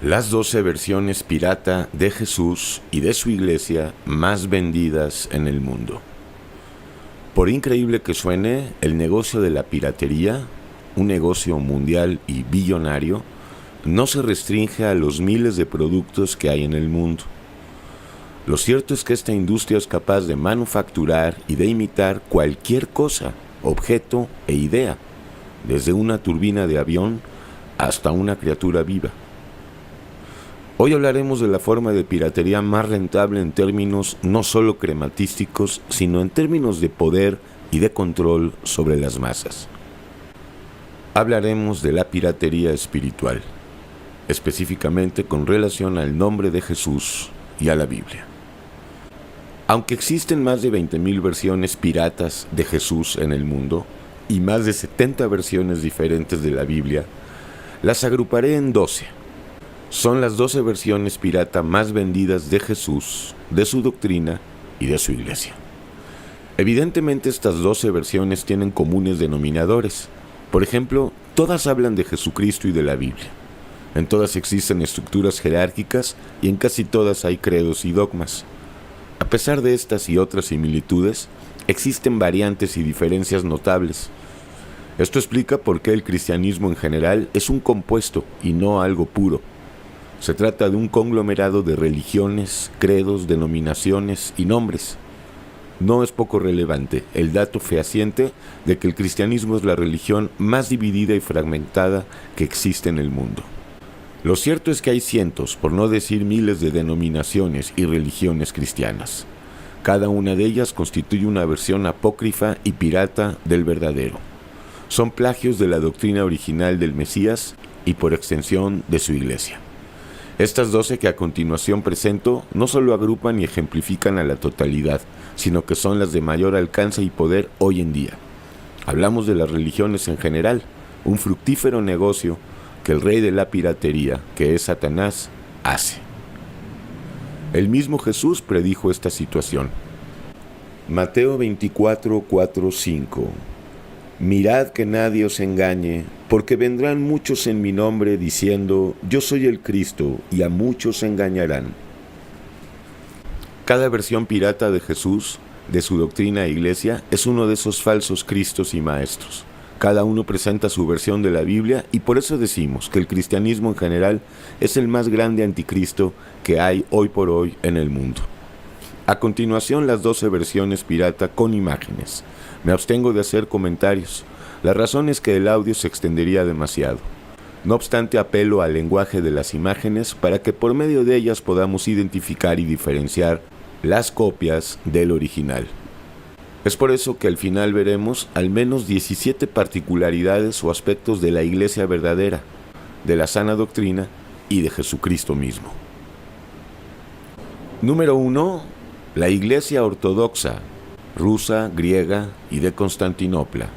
Las 12 versiones pirata de Jesús y de su iglesia más vendidas en el mundo. Por increíble que suene, el negocio de la piratería, un negocio mundial y billonario, no se restringe a los miles de productos que hay en el mundo. Lo cierto es que esta industria es capaz de manufacturar y de imitar cualquier cosa, objeto e idea, desde una turbina de avión hasta una criatura viva. Hoy hablaremos de la forma de piratería más rentable en términos no solo crematísticos, sino en términos de poder y de control sobre las masas. Hablaremos de la piratería espiritual, específicamente con relación al nombre de Jesús y a la Biblia. Aunque existen más de 20,000 versiones piratas de Jesús en el mundo y más de 70 versiones diferentes de la Biblia, las agruparé en 12. Son las 12 versiones pirata más vendidas de Jesús, de su doctrina y de su iglesia. Evidentemente estas 12 versiones tienen comunes denominadores. Por ejemplo, todas hablan de Jesucristo y de la Biblia. En todas existen estructuras jerárquicas y en casi todas hay credos y dogmas. A pesar de estas y otras similitudes, existen variantes y diferencias notables. Esto explica por qué el cristianismo en general es un compuesto y no algo puro. Se trata de un conglomerado de religiones, credos, denominaciones y nombres. No es poco relevante el dato fehaciente de que el cristianismo es la religión más dividida y fragmentada que existe en el mundo. Lo cierto es que hay cientos, por no decir miles de denominaciones y religiones cristianas. Cada una de ellas constituye una versión apócrifa y pirata del verdadero. Son plagios de la doctrina original del Mesías y por extensión de su iglesia. Estas 12 que a continuación presento no solo agrupan y ejemplifican a la totalidad, sino que son las de mayor alcance y poder hoy en día. Hablamos de las religiones en general, un fructífero negocio que el rey de la piratería, que es Satanás, hace. El mismo Jesús predijo esta situación. Mateo 24, 4, 5. Mirad que nadie os engañe, porque vendrán muchos en mi nombre diciendo, yo soy el Cristo, y a muchos engañarán. Cada versión pirata de Jesús, de su doctrina e iglesia, es uno de esos falsos cristos y maestros. Cada uno presenta su versión de la Biblia y por eso decimos que el cristianismo en general es el más grande anticristo que hay hoy por hoy en el mundo. A continuación, las 12 versiones pirata con imágenes. Me abstengo de hacer comentarios. La razón es que el audio se extendería demasiado. No obstante, apelo al lenguaje de las imágenes para que por medio de ellas podamos identificar y diferenciar las copias del original. Es por eso que al final veremos al menos 17 particularidades o aspectos de la iglesia verdadera, de la sana doctrina y de Jesucristo mismo. Número 1. La iglesia ortodoxa, rusa, griega y de Constantinopla.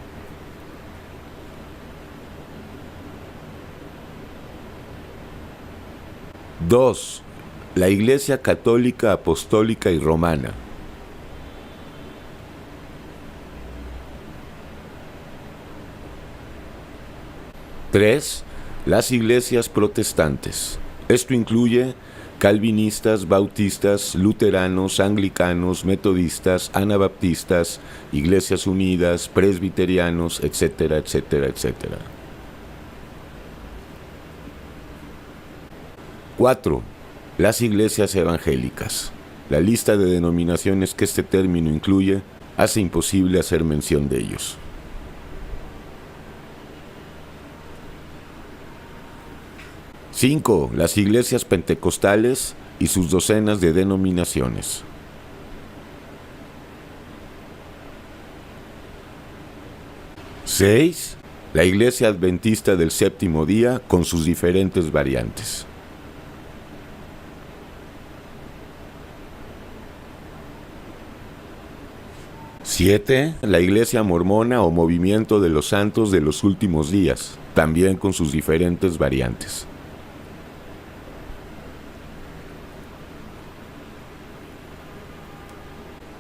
Dos. La iglesia católica, apostólica y romana. 3. Las iglesias protestantes. Esto incluye calvinistas, bautistas, luteranos, anglicanos, metodistas, anabaptistas, iglesias unidas, presbiterianos, etcétera, etcétera, etcétera. 4. Las iglesias evangélicas. La lista de denominaciones que este término incluye hace imposible hacer mención de ellos. 5. Las iglesias pentecostales y sus docenas de denominaciones. 6. La iglesia adventista del séptimo día con sus diferentes variantes. 7. La iglesia mormona o movimiento de los santos de los últimos días, también con sus diferentes variantes.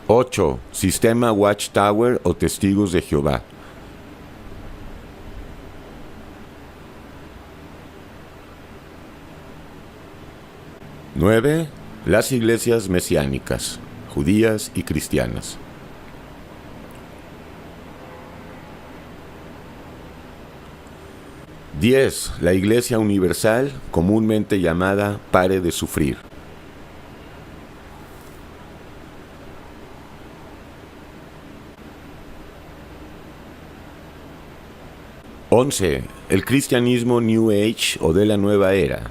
8. Sistema Watchtower o Testigos de Jehová. 9. Las iglesias mesiánicas, judías y cristianas. 10. La Iglesia Universal, comúnmente llamada Pare de Sufrir. 11. El cristianismo New Age o de la nueva era.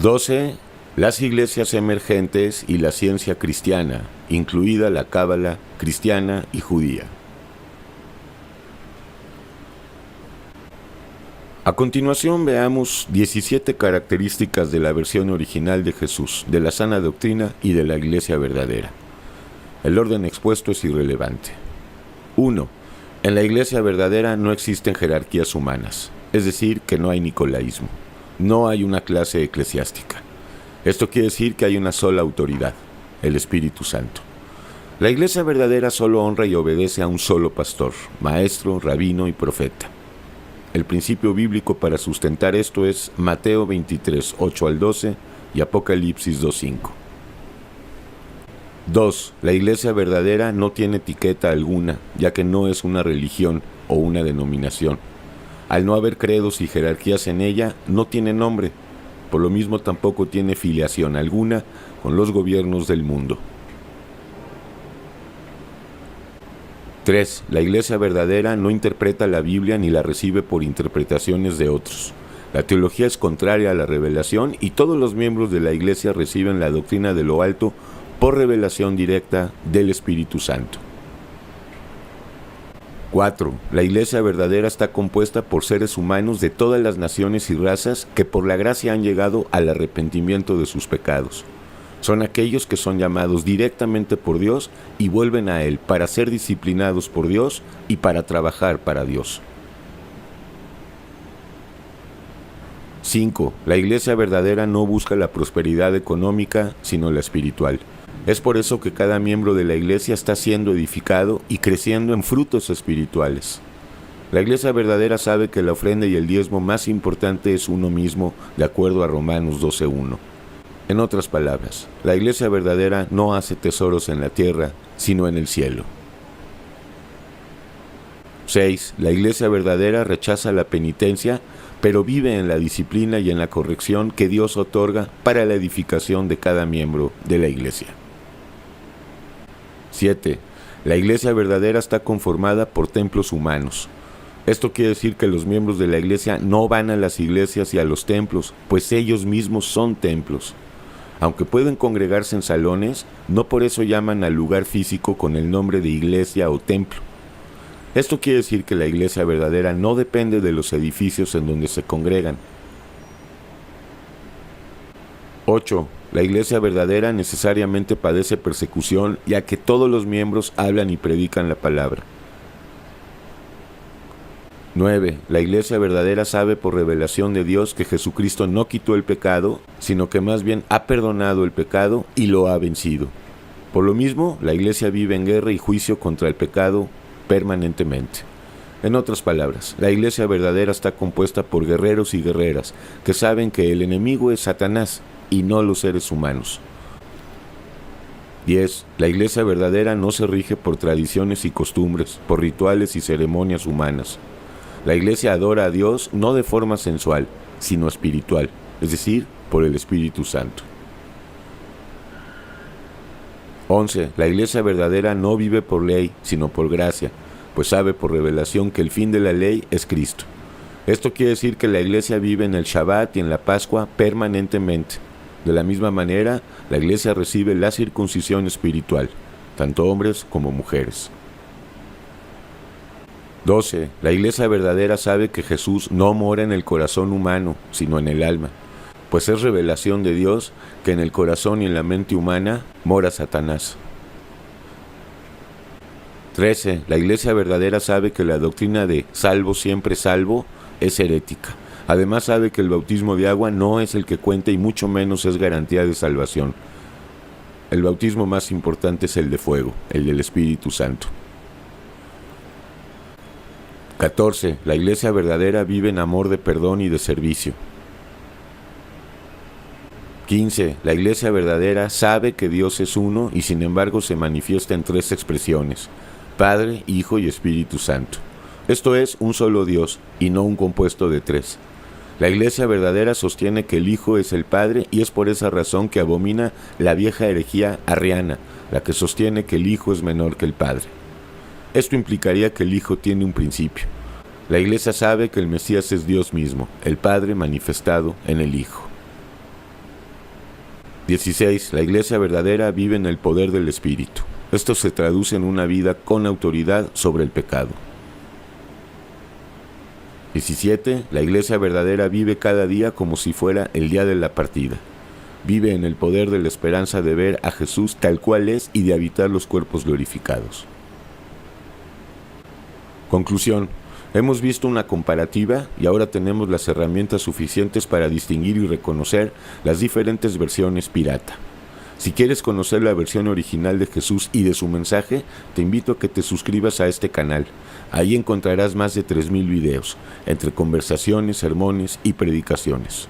12. Las iglesias emergentes y la ciencia cristiana, incluida la cábala cristiana y judía. A continuación veamos 17 características de la versión original de Jesús, de la sana doctrina y de la iglesia verdadera. El orden expuesto es irrelevante. 1. En la iglesia verdadera no existen jerarquías humanas, es decir, que no hay nicolaísmo. No hay una clase eclesiástica. Esto quiere decir que hay una sola autoridad, el Espíritu Santo. La iglesia verdadera solo honra y obedece a un solo pastor, maestro, rabino y profeta. El principio bíblico para sustentar esto es Mateo 23, 8 al 12 y Apocalipsis 2, 5. 2. La iglesia verdadera no tiene etiqueta alguna, ya que no es una religión o una denominación. Al no haber credos y jerarquías en ella, no tiene nombre. Por lo mismo tampoco tiene filiación alguna con los gobiernos del mundo. 3. La iglesia verdadera no interpreta la Biblia ni la recibe por interpretaciones de otros. La teología es contraria a la revelación y todos los miembros de la iglesia reciben la doctrina de lo alto por revelación directa del Espíritu Santo. 4. La iglesia verdadera está compuesta por seres humanos de todas las naciones y razas que por la gracia han llegado al arrepentimiento de sus pecados. Son aquellos que son llamados directamente por Dios y vuelven a Él para ser disciplinados por Dios y para trabajar para Dios. 5. La iglesia verdadera no busca la prosperidad económica, sino la espiritual. Es por eso que cada miembro de la iglesia está siendo edificado y creciendo en frutos espirituales. La iglesia verdadera sabe que la ofrenda y el diezmo más importante es uno mismo, de acuerdo a Romanos 12:1. En otras palabras, la iglesia verdadera no hace tesoros en la tierra, sino en el cielo. 6. La iglesia verdadera rechaza la penitencia, pero vive en la disciplina y en la corrección que Dios otorga para la edificación de cada miembro de la iglesia. 7. La iglesia verdadera está conformada por templos humanos. Esto quiere decir que los miembros de la iglesia no van a las iglesias y a los templos, pues ellos mismos son templos. Aunque pueden congregarse en salones, no por eso llaman al lugar físico con el nombre de iglesia o templo. Esto quiere decir que la iglesia verdadera no depende de los edificios en donde se congregan. 8. La iglesia verdadera necesariamente padece persecución, ya que todos los miembros hablan y predican la palabra. 9. La iglesia verdadera sabe por revelación de Dios que Jesucristo no quitó el pecado, sino que más bien ha perdonado el pecado y lo ha vencido. Por lo mismo, la iglesia vive en guerra y juicio contra el pecado permanentemente. En otras palabras, la iglesia verdadera está compuesta por guerreros y guerreras que saben que el enemigo es Satanás y no los seres humanos. 10. La iglesia verdadera no se rige por tradiciones y costumbres, por rituales y ceremonias humanas. La iglesia adora a Dios no de forma sensual, sino espiritual, es decir, por el Espíritu Santo. 11. La iglesia verdadera no vive por ley, sino por gracia, pues sabe por revelación que el fin de la ley es Cristo. Esto quiere decir que la iglesia vive en el Shabbat y en la Pascua permanentemente. De la misma manera, la iglesia recibe la circuncisión espiritual, tanto hombres como mujeres. 12. La iglesia verdadera sabe que Jesús no mora en el corazón humano, sino en el alma, pues es revelación de Dios que en el corazón y en la mente humana mora Satanás. 13. La iglesia verdadera sabe que la doctrina de salvo siempre salvo es herética. Además sabe que el bautismo de agua no es el que cuenta y mucho menos es garantía de salvación. El bautismo más importante es el de fuego, el del Espíritu Santo. 14. La iglesia verdadera vive en amor de perdón y de servicio. 15. La iglesia verdadera sabe que Dios es uno y sin embargo se manifiesta en tres expresiones: Padre, Hijo y Espíritu Santo. Esto es un solo Dios y no un compuesto de tres. La iglesia verdadera sostiene que el Hijo es el Padre y es por esa razón que abomina la vieja herejía arriana, la que sostiene que el Hijo es menor que el Padre. Esto implicaría que el Hijo tiene un principio. La iglesia sabe que el Mesías es Dios mismo, el Padre manifestado en el Hijo. 16. La iglesia verdadera vive en el poder del Espíritu. Esto se traduce en una vida con autoridad sobre el pecado. 17. La iglesia verdadera vive cada día como si fuera el día de la partida. Vive en el poder de la esperanza de ver a Jesús tal cual es y de habitar los cuerpos glorificados. Conclusión. Hemos visto una comparativa y ahora tenemos las herramientas suficientes para distinguir y reconocer las diferentes versiones pirata. Si quieres conocer la versión original de Jesús y de su mensaje, te invito a que te suscribas a este canal. Ahí encontrarás más de 3000 videos, entre conversaciones, sermones y predicaciones.